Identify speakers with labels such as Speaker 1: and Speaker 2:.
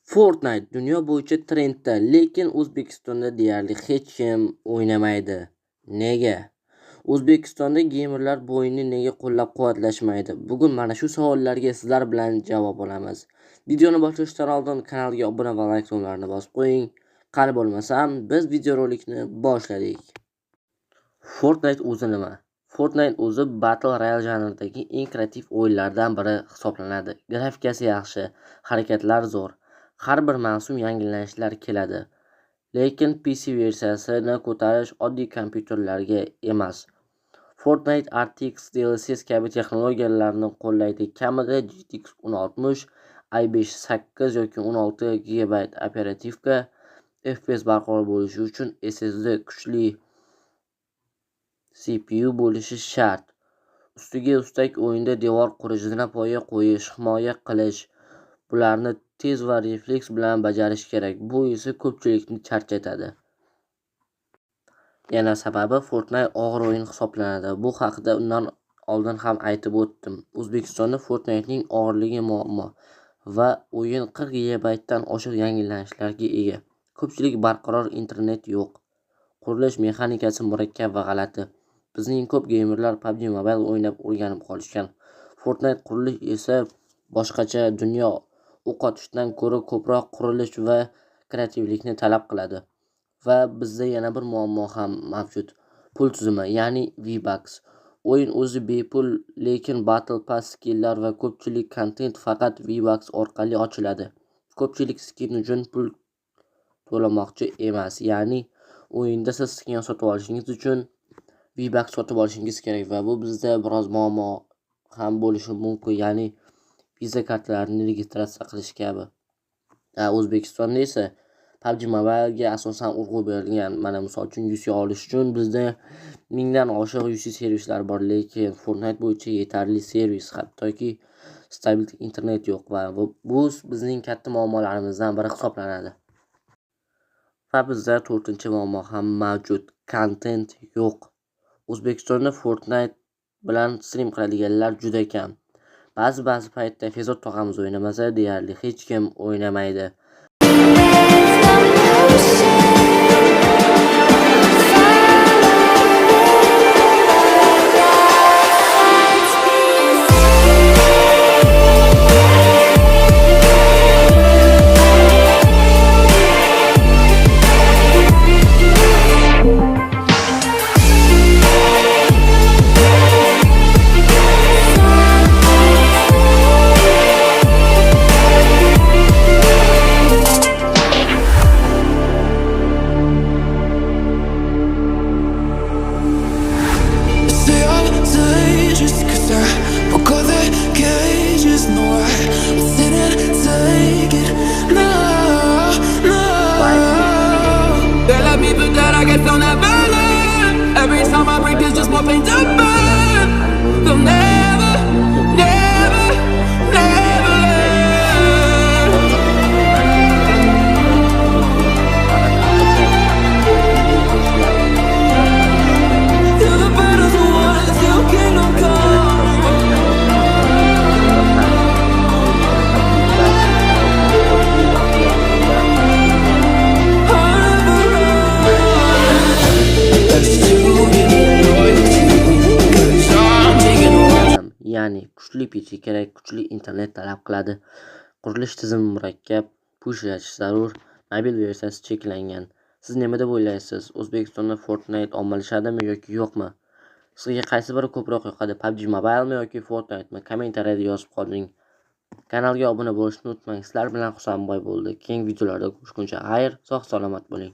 Speaker 1: Fortnite dunyo bo'yicha trendda, lekin O'zbekistonda deyarli hech kim o'ynamaydi. Nega? O'zbekistonda geymerlar bu o'yinni nega qo'llab-quvvatlashmaydi? Bugun mana shu savollarga sizlar bilan javob olamiz. Videoni boshlashdan oldin kanalga obuna va like tugmalarini bosib qo'ying. Qani bo'lmasam, biz videorolikni boshladik. Fortnite o'zi nima? Fortnite o'zi Battle Royale janridagi eng kreativ o'yinlardan biri hisoblanadi. Grafikasi yaxshi, harakatlar zo'r. Har bir mavsum yangilanishlar keladi. Lekin PC versiyasini ko'tarish oddiy kompyuterlarga emas. Fortnite RTX DLSS kabi texnologiyalarni qo'llaydi. Kamida GTX 1060, i5 8 yoki 16 GB operativka, FPS barqaror bo'lishi uchun SSD kuchli CPU bo'lishi shart. Ustiga ustak o'yinda devor qurish, zinapoya qo'yish, himoya qilish, bularni tez va refleks bilan bajarish kerak. Bu esa ko'pchilikni charchatadi. Yana sababi Fortnite og'ir o'yin hisoblanadi. Bu haqida undan oldin ham aytib o'tdim. O'zbekistonda Fortnite'ning og'irligi muammo va o'yin 40 GB dan oshiq yangilanishlarga ega. Ko'pchilik barqaror internet yo'q. Qurilish mexanikasi murakkab va g'alati. Bizning ko'p geymerlar PUBG Mobile o'ynab o'rganib qolishgan. Fortnite qurilish esa boshqacha dunyo. O'q otishdan ko'ra ko'proq qurilish va kreativlikni talab qiladi. Va bizda yana bir muammo ham mavjud. Pul tizimi, ya'ni V-Bucks. O'yin o'zi bepul, lekin Battle Pass, skilllar va ko'pchilik kontent faqat V-Bucks orqali ochiladi. Ko'pchilik skin uchun pul to'lamoqchi emas, ya'ni o'yinda siz skin sotib olishingiz uchun V-Bucks sotib olishingiz kerak va bu bizda biroz muammo ham bo'lishi mumkin, ya'ni Visa kartalarini registratsiya qilish kabi. O'zbekistonda esa PUBG Mobile ga asosan urg'u berilgan. Mana misol uchun UC olish uchun bizda 1000 dan oshiq UC servislar bor, lekin Fortnite bo'yicha yetarli servis, hattoki stabil internet yo'q va bu bizning katta muammolarimizdan biri hisoblanadi. Va bizda 4-muammo ham mavjud. Content yo'q. O'zbekistonda Fortnite bilan stream qiladiganlar juda kam. Ba'zi paytda Fezod tog'amiz o'ynamasa, deyarli hech kim o'ynamaydi.
Speaker 2: Every time I break, there's just more pain to burn. They'll never, never, never learn. Till the battle's won, till kingdom come.
Speaker 1: Ya'ni kuchli PC kerak, kuchli internet talab qiladi. Qurilish tizimi murakkab, pul ishlatish zarur, mobil versiyasi cheklangan. Siz nima deb o'ylaysiz? O'zbekistonda Fortnite ommalashadimi yoki yo'qmi? Sizga qaysi biri ko'proq yoqadi? PUBG Mobile mi yoki Fortnite mi? Kommentariyada yozib qoling. Kanalga obuna bo'lishni unutmang. Sizlar bilan Husanboy bo'ldi. Keyingi videolarda ko'rishguncha xayr, sog' salomat bo'ling.